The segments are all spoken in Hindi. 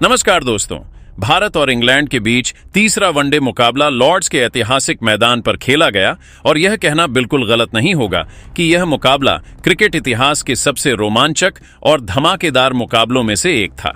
नमस्कार दोस्तों। भारत और इंग्लैंड के बीच तीसरा वनडे मुकाबला लॉर्ड्स के ऐतिहासिक मैदान पर खेला गया और यह कहना बिल्कुल गलत नहीं होगा कि यह मुकाबला क्रिकेट इतिहास के सबसे रोमांचक और धमाकेदार मुकाबलों में से एक था।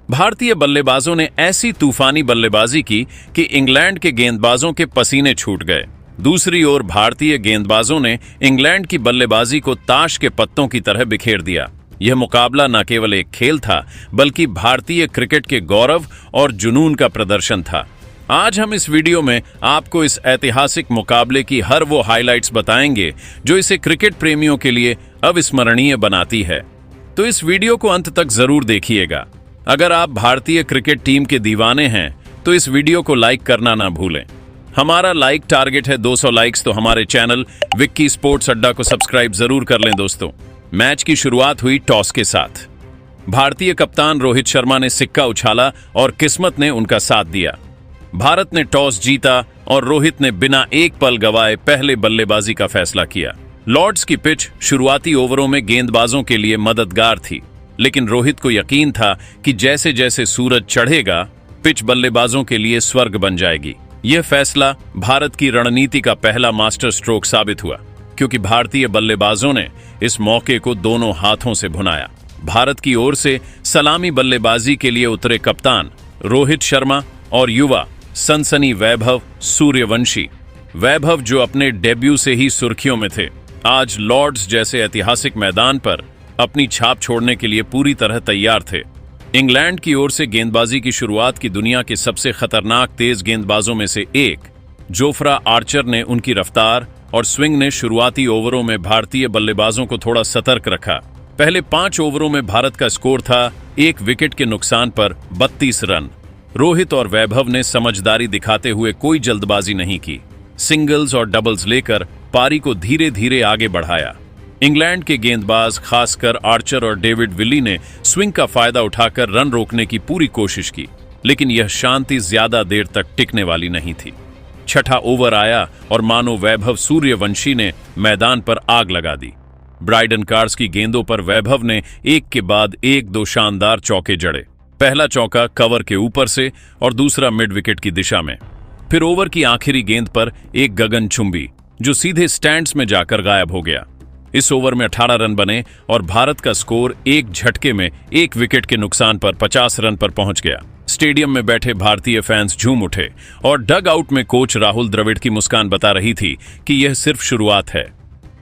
भारतीय बल्लेबाजों ने ऐसी तूफानी बल्लेबाजी की कि इंग्लैंड के गेंदबाजों के पसीने छूट गए। दूसरी ओर भारतीय गेंदबाजों ने इंग्लैंड की बल्लेबाजी को ताश के पत्तों की तरह बिखेर दिया। यह मुकाबला न केवल एक खेल था बल्कि भारतीय क्रिकेट के गौरव और जुनून का प्रदर्शन था। आज हम इस वीडियो में आपको इस ऐतिहासिक मुकाबले की हर वो हाइलाइट्स बताएंगे जो इसे क्रिकेट प्रेमियों के लिए अविस्मरणीय बनाती है। तो इस वीडियो को अंत तक जरूर देखिएगा। अगर आप भारतीय क्रिकेट टीम के दीवाने हैं तो इस वीडियो को लाइक करना ना भूलें। हमारा लाइक टारगेट है 200 लाइक्स, तो हमारे चैनल विक्की स्पोर्ट्स अड्डा को सब्सक्राइब जरूर कर लें दोस्तों। मैच की शुरुआत हुई टॉस के साथ। भारतीय कप्तान रोहित शर्मा ने सिक्का उछाला और किस्मत ने उनका साथ दिया। भारत ने टॉस जीता और रोहित ने बिना एक पल गवाए पहले बल्लेबाजी का फैसला किया। लॉर्ड्स की पिच शुरुआती ओवरों में गेंदबाजों के लिए मददगार थी, लेकिन रोहित को यकीन था कि जैसे जैसे सूरज चढ़ेगा पिच बल्लेबाजों के लिए स्वर्ग बन जाएगी। यह फैसला भारत की रणनीति का पहला मास्टर स्ट्रोक साबित हुआ, क्योंकि भारतीय बल्लेबाजों ने इस मौके को दोनों हाथों से भुनाया। भारत की ओर से सलामी बल्लेबाजी के लिए उतरे कप्तान रोहित शर्मा और युवा सनसनी वैभव सूर्यवंशी। वैभव, जो अपने डेब्यू से ही सुर्खियों में थे, आज लॉर्ड्स जैसे ऐतिहासिक मैदान पर अपनी छाप छोड़ने के लिए पूरी तरह तैयार थे। इंग्लैंड की ओर से गेंदबाजी की शुरुआत की दुनिया के सबसे खतरनाक तेज गेंदबाजों में से एक जोफ्रा आर्चर ने उनकी रफ्तार और स्विंग ने शुरुआती ओवरों में भारतीय बल्लेबाजों को थोड़ा सतर्क रखा। पहले 5 ओवरों में भारत का स्कोर था 1 विकेट के नुकसान पर 32 रन। रोहित और वैभव ने समझदारी दिखाते हुए कोई जल्दबाजी नहीं की। सिंगल्स और डबल्स लेकर पारी को धीरे धीरे आगे बढ़ाया। इंग्लैंड के गेंदबाज, खासकर आर्चर और डेविड विली, ने स्विंग का फायदा उठाकर रन रोकने की पूरी कोशिश की, लेकिन यह शांति ज्यादा देर तक टिकने वाली नहीं थी। छठा ओवर आया और मानो वैभव सूर्यवंशी ने मैदान पर आग लगा दी। ब्राइडन कार्स की गेंदों पर वैभव ने एक के बाद एक 2 शानदार चौके जड़े। पहला चौका कवर के ऊपर से और दूसरा मिड विकेट की दिशा में। फिर ओवर की आखिरी गेंद पर एक गगनचुंबी जो सीधे स्टैंड्स में जाकर गायब हो गया। इस ओवर में 18 रन बने और भारत का स्कोर एक झटके में 1 विकेट के नुकसान पर 50 रन पर पहुंच गया। स्टेडियम में बैठे भारतीय फैंस झूम उठे और डग आउट में कोच राहुल द्रविड़ की मुस्कान बता रही थी कि यह सिर्फ शुरुआत है।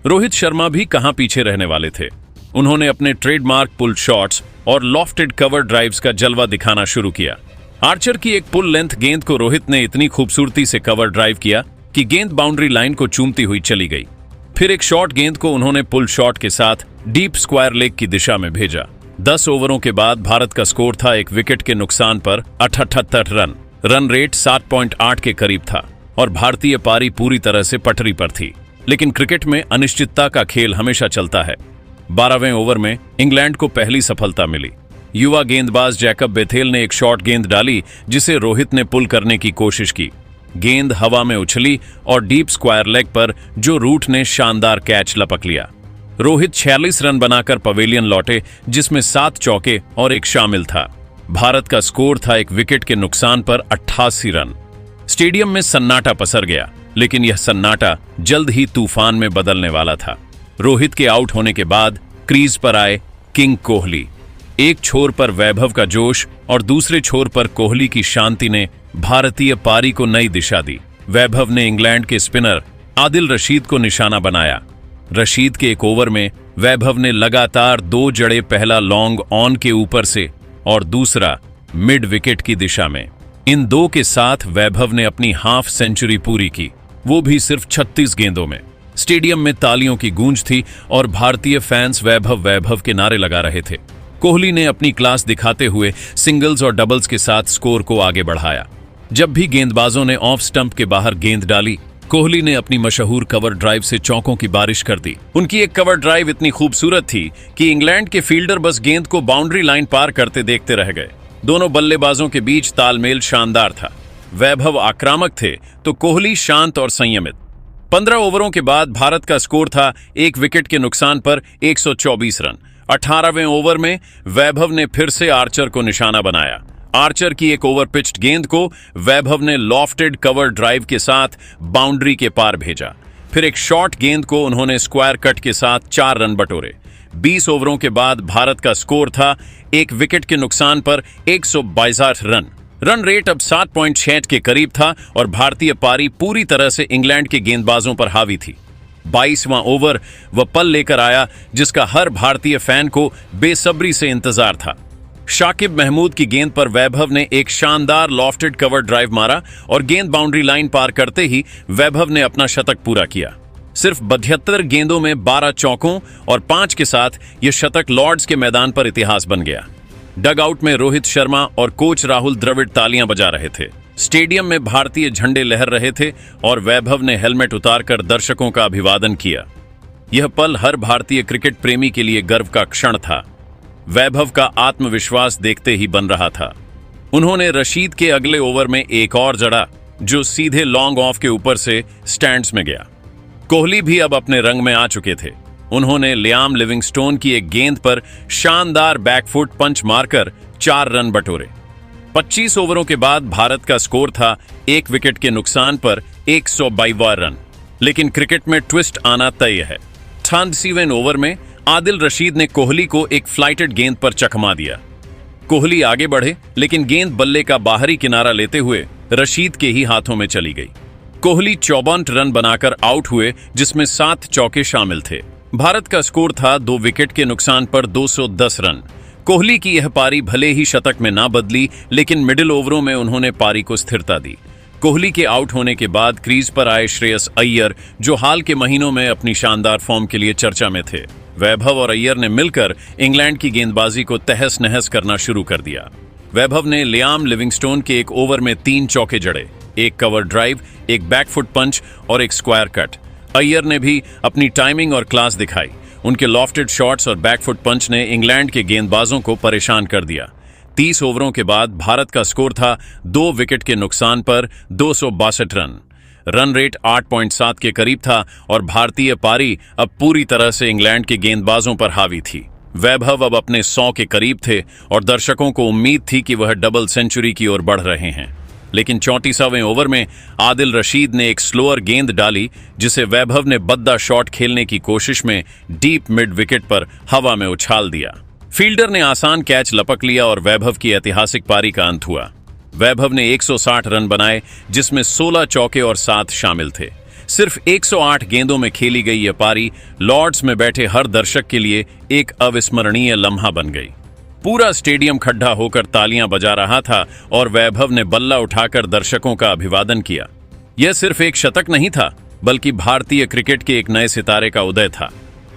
रोहित शर्मा भी कहां पीछे रहने वाले थे। उन्होंने अपने ट्रेडमार्क पुल शॉट्स और लॉफ्टेड कवर ड्राइव्स का जलवा दिखाना शुरू किया। आर्चर की एक पुल लेंथ गेंद को रोहित ने इतनी खूबसूरती से कवर ड्राइव किया कि गेंद बाउंड्री लाइन को चूमती हुई चली गई। फिर एक शॉर्ट गेंद को उन्होंने पुल शॉट के साथ डीप स्क्वायर लेग की दिशा में भेजा। 10 ओवरों के बाद भारत का स्कोर था 1 विकेट के नुकसान पर 78 रन। रन रेट 7.8 के करीब था और भारतीय पारी पूरी तरह से पटरी पर थी। लेकिन क्रिकेट में अनिश्चितता का खेल हमेशा चलता है। 12वें ओवर में इंग्लैंड को पहली सफलता मिली। युवा गेंदबाज जैकब बेथेल ने एक शॉर्ट गेंद डाली जिसे रोहित ने पुल करने की कोशिश की। गेंद हवा में उछली और डीप स्क्वायर लेग पर जो रूट ने शानदार कैच लपक लिया। रोहित 46 रन बनाकर पवेलियन लौटे, जिसमें 7 चौके और 1 शामिल था। भारत का स्कोर था 1 विकेट के नुकसान पर 88 रन। स्टेडियम में सन्नाटा पसर गया, लेकिन यह सन्नाटा जल्द ही तूफान में बदलने वाला था। रोहित के आउट होने के बाद क्रीज पर आए किंग कोहली। एक छोर पर वैभव का जोश और दूसरे छोर पर कोहली की शांति ने भारतीय पारी को नई दिशा दी। वैभव ने इंग्लैंड के स्पिनर आदिल रशीद को निशाना बनाया। रशीद के एक ओवर में वैभव ने लगातार 2 जड़े, पहला लॉन्ग ऑन के ऊपर से और दूसरा मिड विकेट की दिशा में। इन 2 के साथ वैभव ने अपनी हाफ सेंचुरी पूरी की, वो भी सिर्फ 36 गेंदों में। स्टेडियम में तालियों की गूंज थी और भारतीय फैंस वैभव वैभव के नारे लगा रहे थे। कोहली ने अपनी क्लास दिखाते हुए सिंगल्स और डबल्स के साथ स्कोर को आगे बढ़ाया। जब भी गेंदबाजों ने ऑफ स्टंप के बाहर गेंद डाली, कोहली ने अपनी मशहूर कवर ड्राइव से चौकों की बारिश कर दी। उनकी एक कवर ड्राइव इतनी खूबसूरत थी कि इंग्लैंड के फील्डर बस गेंद को बाउंड्री लाइन पार करते देखते रह गए। दोनों बल्लेबाजों के बीच तालमेल शानदार था। वैभव आक्रामक थे तो कोहली शांत और संयमित। 15 ओवरों के बाद भारत का स्कोर था 1 विकेट के नुकसान पर 124 रन। 18वें ओवर में वैभव ने फिर से आर्चर को निशाना बनाया। आर्चर की एक ओवर पिच्ड गेंद को वैभव ने लॉफ्टेड कवर ड्राइव के साथ बाउंड्री के पार भेजा। फिर एक शॉर्ट गेंद को उन्होंने स्क्वायर कट के साथ 4 रन बटोरे। 20 ओवरों के बाद भारत का स्कोर था 1 विकेट के नुकसान पर 162 रन। रन रेट अब 7.6 के करीब था और भारतीय पारी पूरी तरह से इंग्लैंड के गेंदबाजों पर हावी थी। 22वां ओवर वह पल लेकर आया जिसका हर भारतीय फैन को बेसब्री से इंतजार था। शाकिब महमूद की गेंद पर वैभव ने एक शानदार लॉफ्टेड कवर ड्राइव मारा और गेंद बाउंड्री लाइन पार करते ही वैभव ने अपना शतक पूरा किया। सिर्फ 72 गेंदों में 12 चौकों और 5 के साथ यह शतक लॉर्ड्स के मैदान पर इतिहास बन गया। डग आउट में रोहित शर्मा और कोच राहुल द्रविड़ तालियां बजा रहे थे। स्टेडियम में भारतीय झंडे लहर रहे थे और वैभव ने हेलमेट उतारकर दर्शकों का अभिवादन किया। यह पल हर भारतीय क्रिकेट प्रेमी के लिए गर्व का क्षण था। वैभव का आत्मविश्वास देखते ही बन रहा था। उन्होंने रशीद के अगले ओवर में एक और जड़ा जो सीधे लॉन्ग ऑफ के ऊपर से स्टैंड्स में गया। कोहली भी अब अपने रंग में आ चुके थे। उन्होंने लियाम लिविंगस्टोन की एक गेंद पर शानदार बैकफुट पंच मारकर 4 रन बटोरे। 25 ओवरों के बाद भारत का स्कोर था 1 विकेट के नुकसान पर 122 रन। लेकिन क्रिकेट में ट्विस्ट आना तय है। 88वें ओवर में आदिल रशीद ने कोहली को एक फ्लाइटेड गेंद पर चकमा दिया। कोहली आगे बढ़े लेकिन गेंद बल्ले का बाहरी किनारा लेते हुए रशीद के ही हाथों में चली गई। कोहली 54 रन बनाकर आउट हुए जिसमें 7 चौके शामिल थे। भारत का स्कोर था 2 विकेट के नुकसान पर 210 रन। कोहली की यह पारी भले ही शतक में ना बदली लेकिन मिडिल ओवरों में उन्होंने पारी को स्थिरता दी। कोहली के आउट होने के बाद क्रीज पर आए श्रेयस अय्यर जो हाल के महीनों में अपनी शानदार फॉर्म के लिए चर्चा में थे। वैभव और अय्यर ने मिलकर इंग्लैंड की गेंदबाजी को तहस नहस करना शुरू कर दिया। वैभव ने लियाम लिविंगस्टोन के एक ओवर में 3 चौके जड़े, एक कवर ड्राइव, एक बैकफुट पंच और एक स्क्वायर कट। अय्यर ने भी अपनी टाइमिंग और क्लास दिखाई। उनके लॉफ्टेड शॉट्स और बैकफुट पंच ने इंग्लैंड के गेंदबाजों को परेशान कर दिया। 30 ओवरों के बाद भारत का स्कोर था 2 विकेट के नुकसान पर 262 रन। रन रेट 8.7 के करीब था और भारतीय पारी अब पूरी तरह से इंग्लैंड के गेंदबाजों पर हावी थी। वैभव अब अपने 100 के करीब थे और दर्शकों को उम्मीद थी कि वह डबल सेंचुरी की ओर बढ़ रहे हैं। लेकिन 34वें ओवर में आदिल रशीद ने एक स्लोअर गेंद डाली जिसे वैभव ने बद्दा शॉट खेलने की कोशिश में डीप मिड विकेट पर हवा में उछाल दिया। फील्डर ने आसान कैच लपक लिया और वैभव की ऐतिहासिक पारी का अंत हुआ। वैभव ने 160 रन बनाए जिसमें 16 चौके और 7 शामिल थे। सिर्फ 108 गेंदों में खेली गई यह पारी लॉर्ड्स में बैठे हर दर्शक के लिए एक अविस्मरणीय लम्हा बन गई। पूरा स्टेडियम खड्डा होकर तालियां बजा रहा था और वैभव ने बल्ला उठाकर दर्शकों का अभिवादन किया। यह सिर्फ एक शतक नहीं था बल्कि भारतीय क्रिकेट के एक नए सितारे का उदय था।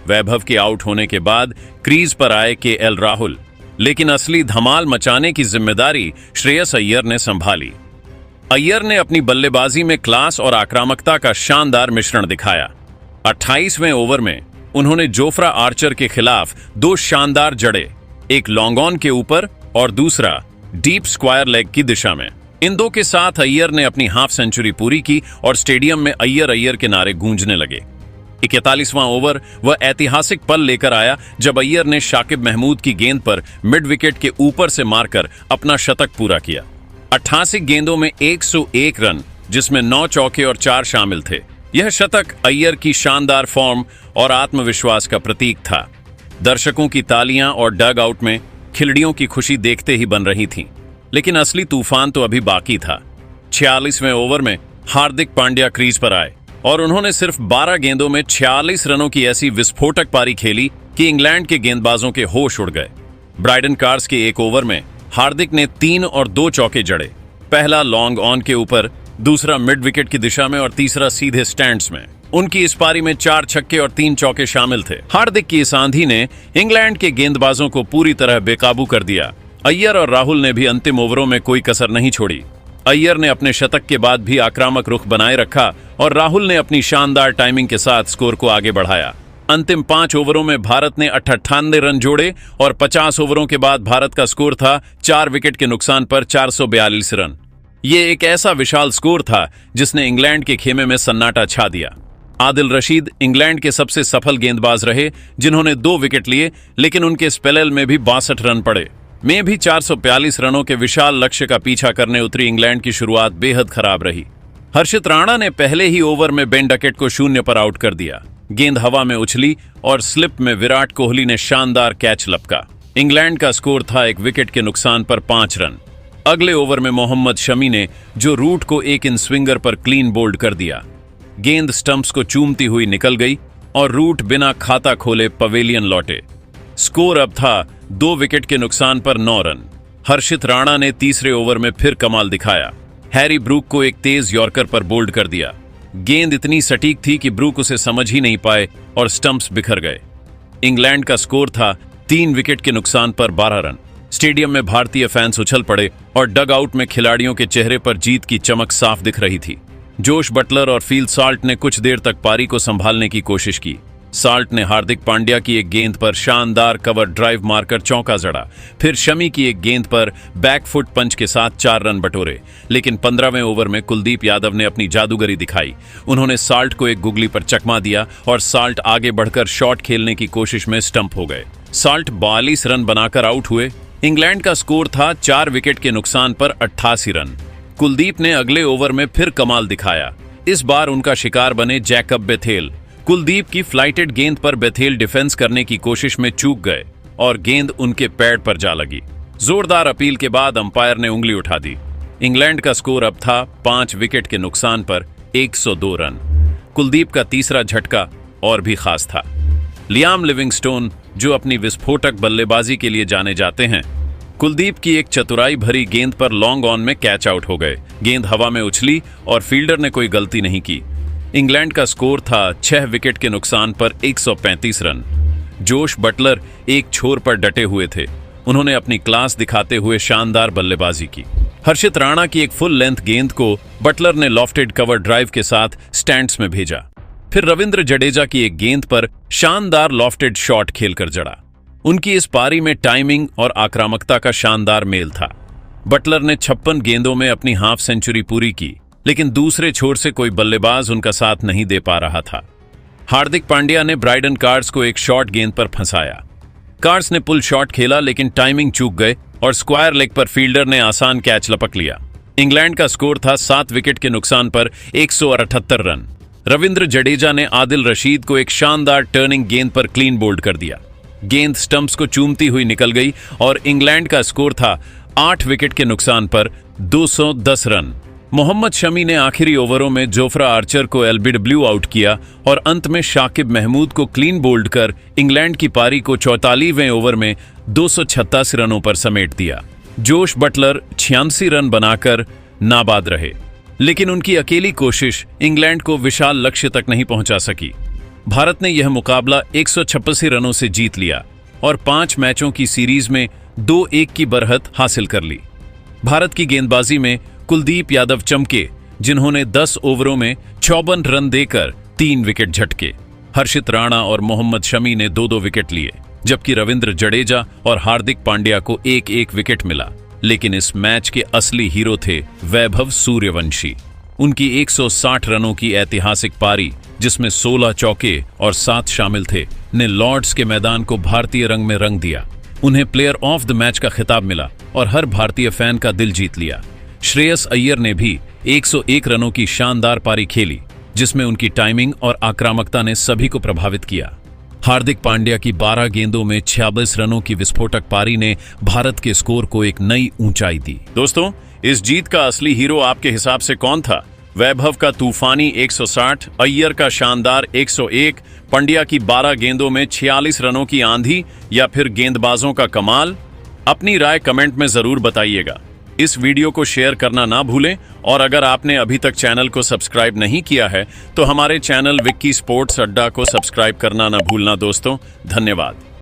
वैभव के आउट होने के बाद क्रीज पर आए केएल राहुल, लेकिन असली धमाल मचाने की जिम्मेदारी श्रेयस अय्यर ने संभाली। अय्यर ने अपनी बल्लेबाजी में क्लास और आक्रामकता का शानदार मिश्रण दिखाया। 28वें ओवर में उन्होंने जोफ्रा आर्चर के खिलाफ 2 शानदार जड़े, एक लॉन्ग ऑन के ऊपर और दूसरा डीप स्क्वायर लेग की दिशा में। इन 2 के साथ अय्यर ने अपनी हाफ सेंचुरी पूरी की और स्टेडियम में अय्यर अय्यर के नारे गूंजने लगे। 41वां ओवर वह ऐतिहासिक पल लेकर आया जब अय्यर ने शाकिब महमूद की गेंद पर मिड विकेट के ऊपर से मारकर अपना शतक पूरा किया। 88 गेंदों में 101 रन जिसमें 9 चौके और 4 शामिल थे। यह शतक अय्यर की शानदार फॉर्म और आत्मविश्वास का प्रतीक था। दर्शकों की तालियां और डग आउट में खिलड़ियों की खुशी देखते ही बन रही थी। लेकिन असली तूफान तो अभी बाकी था। 46वें ओवर में हार्दिक पांड्या क्रीज पर आए और उन्होंने सिर्फ 12 गेंदों में 46 रनों की ऐसी विस्फोटक पारी खेली कि इंग्लैंड के गेंदबाजों के होश उड़ गए। ब्राइडन कार्स के एक ओवर में हार्दिक ने 3 और 2 चौके जड़े, पहला लॉन्ग ऑन के ऊपर, दूसरा मिड विकेट की दिशा में और तीसरा सीधे स्टैंड्स में। उनकी इस पारी में 4 छक्के और 3 चौके शामिल थे। हार्दिक की इस आंधी ने इंग्लैंड के गेंदबाजों को पूरी तरह बेकाबू कर दिया। अय्यर और राहुल ने भी अंतिम ओवरों में कोई कसर नहीं छोड़ी। अय्यर ने अपने शतक के बाद भी आक्रामक रुख बनाए रखा और राहुल ने अपनी शानदार टाइमिंग के साथ स्कोर को आगे बढ़ाया। अंतिम 5 ओवरों में भारत ने 98 रन जोड़े और 50 ओवरों के बाद भारत का स्कोर था 4 विकेट के नुकसान पर 442 रन। ये एक ऐसा विशाल स्कोर था जिसने इंग्लैंड के खेमे में सन्नाटा छा दिया। आदिल रशीद इंग्लैंड के सबसे सफल गेंदबाज रहे जिन्होंने 2 विकेट लिए, लेकिन उनके स्पेल में भी 62 रन पड़े। में भी 442 रनों के विशाल लक्ष्य का पीछा करने उतरी इंग्लैंड की शुरुआत बेहद खराब रही। हर्षित राणा ने पहले ही ओवर में बेन डकेट को 0 पर आउट कर दिया। गेंद हवा में उछली और स्लिप में विराट कोहली ने शानदार कैच लपका। इंग्लैंड का स्कोर था 1 विकेट के नुकसान पर 5 रन। अगले ओवर में मोहम्मद शमी ने जो रूट को एक इन स्विंगर पर क्लीन बोल्ड कर दिया। गेंद स्टंप्स को चूमती हुई निकल गई और रूट बिना खाता खोले पवेलियन लौटे। स्कोर अब था 2 विकेट के नुकसान पर 9 रन। हर्षित राणा ने तीसरे ओवर में फिर कमाल दिखाया। हैरी ब्रूक को एक तेज यॉर्कर पर बोल्ड कर दिया। गेंद इतनी सटीक थी कि ब्रूक उसे समझ ही नहीं पाए और स्टंप्स बिखर गए। इंग्लैंड का स्कोर था 3 विकेट के नुकसान पर 12 रन। स्टेडियम में भारतीय फैंस उछल पड़े और डग आउट में खिलाड़ियों के चेहरे पर जीत की चमक साफ दिख रही थी। जोश बटलर और फील साल्ट ने कुछ देर तक पारी को संभालने की कोशिश की। साल्ट ने हार्दिक पांड्या की एक गेंद पर शानदार कवर ड्राइव मारकर चौका जड़ा। फिर शमी की एक गेंद पर बैकफुट पंच के साथ 4 रन बटोरे। लेकिन 15वें ओवर में कुलदीप यादव ने अपनी जादूगरी दिखाई। उन्होंने साल्ट को एक गुगली पर चकमा दिया और साल्ट आगे बढ़कर शॉट खेलने की कोशिश में स्टंप हो गए। साल्ट 42 रन बनाकर आउट हुए। इंग्लैंड का स्कोर था 4 विकेट के नुकसान पर 88 रन। कुलदीप ने अगले ओवर में फिर कमाल दिखाया। इस बार उनका शिकार बने जैकब बेथेल। कुलदीप की फ्लाइटेड गेंद पर बेथेल डिफेंस करने की कोशिश में चूक गए और गेंद उनके पैड पर जा लगी। जोरदार अपील के बाद अंपायर ने उंगली उठा दी। इंग्लैंड का स्कोर अब था 5 विकेट के नुकसान पर 102 रन। कुलदीप का तीसरा झटका और भी खास था। लियाम लिविंगस्टोन, जो अपनी विस्फोटक बल्लेबाजी के लिए जाने जाते हैं, कुलदीप की एक चतुराई भरी गेंद पर लॉन्ग ऑन में कैच आउट हो गए। गेंद हवा में उछली और फील्डर ने कोई गलती नहीं की। इंग्लैंड का स्कोर था 6 विकेट के नुकसान पर 135 रन। जोश बटलर एक छोर पर डटे हुए थे। उन्होंने अपनी क्लास दिखाते हुए शानदार बल्लेबाजी की। हर्षित राणा की एक फुल लेंथ गेंद को बटलर ने लॉफ्टेड कवर ड्राइव के साथ स्टैंड्स में भेजा। फिर रविंद्र जडेजा की एक गेंद पर शानदार लॉफ्टेड शॉट खेलकर जड़ा। उनकी इस पारी में टाइमिंग और आक्रामकता का शानदार मेल था। बटलर ने 56 गेंदों में अपनी हाफ सेंचुरी पूरी की, लेकिन दूसरे छोर से कोई बल्लेबाज उनका साथ नहीं दे पा रहा था। हार्दिक पांड्या ने ब्राइडन कार्ड्स को एक शॉर्ट गेंद पर फंसाया। कार्ड्स ने पुल शॉट खेला, लेकिन टाइमिंग चूक गए और स्क्वायर लेग पर फील्डर ने आसान कैच लपक लिया। इंग्लैंड का स्कोर था 7 विकेट के नुकसान पर 178 रन। रविंद्र जडेजा ने आदिल रशीद को एक शानदार टर्निंग गेंद पर क्लीन बोल्ड कर दिया। गेंद स्टंप्स को चूमती हुई निकल गई और इंग्लैंड का स्कोर था 8 विकेट के नुकसान पर 210 रन। मोहम्मद शमी ने आखिरी ओवरों में जोफ्रा आर्चर को एलबीडब्ल्यू आउट किया और अंत में शाकिब महमूद को क्लीन बोल्ड कर इंग्लैंड की पारी को 44वें ओवर में 286 रनों पर समेट दिया। जोश बटलर 86 रन बनाकर नाबाद रहे, लेकिन उनकी अकेली कोशिश इंग्लैंड को विशाल लक्ष्य तक नहीं पहुंचा सकी। भारत ने यह मुकाबला 186 रनों से जीत लिया और 5 मैचों की सीरीज में 2-1 की बरहत हासिल कर ली। भारत की गेंदबाजी में कुलदीप यादव चमके, जिन्होंने 10 ओवरों में 54 रन देकर 3 विकेट झटके। हर्षित राणा और मोहम्मद शमी ने 2-2 विकेट लिए, जबकि रविंद्र जडेजा और हार्दिक पांड्या को 1-1 विकेट मिला। लेकिन इस मैच के असली हीरो थे वैभव सूर्यवंशी। उनकी 160 रनों की ऐतिहासिक पारी, जिसमें 16 चौके और 7 शामिल थे, ने लॉर्ड्स के मैदान को भारतीय रंग में रंग दिया। उन्हें प्लेयर ऑफ द मैच का खिताब मिला और हर भारतीय फैन का दिल जीत लिया। श्रेयस अय्यर ने भी 101 रनों की शानदार पारी खेली, जिसमें उनकी टाइमिंग और आक्रामकता ने सभी को प्रभावित किया। हार्दिक पांड्या की 12 गेंदों में 46 रनों की विस्फोटक पारी ने भारत के स्कोर को एक नई ऊंचाई दी। दोस्तों, इस जीत का असली हीरो आपके हिसाब से कौन था? वैभव का तूफानी 160, अय्यर का शानदार 101, पांड्या की 12 गेंदों में 46 रनों की आंधी, या फिर गेंदबाजों का कमाल? अपनी राय कमेंट में जरूर बताइएगा। इस वीडियो को शेयर करना ना भूलें और अगर आपने अभी तक चैनल को सब्सक्राइब नहीं किया है तो हमारे चैनल विक्की स्पोर्ट्स अड्डा को सब्सक्राइब करना ना भूलना दोस्तों। धन्यवाद।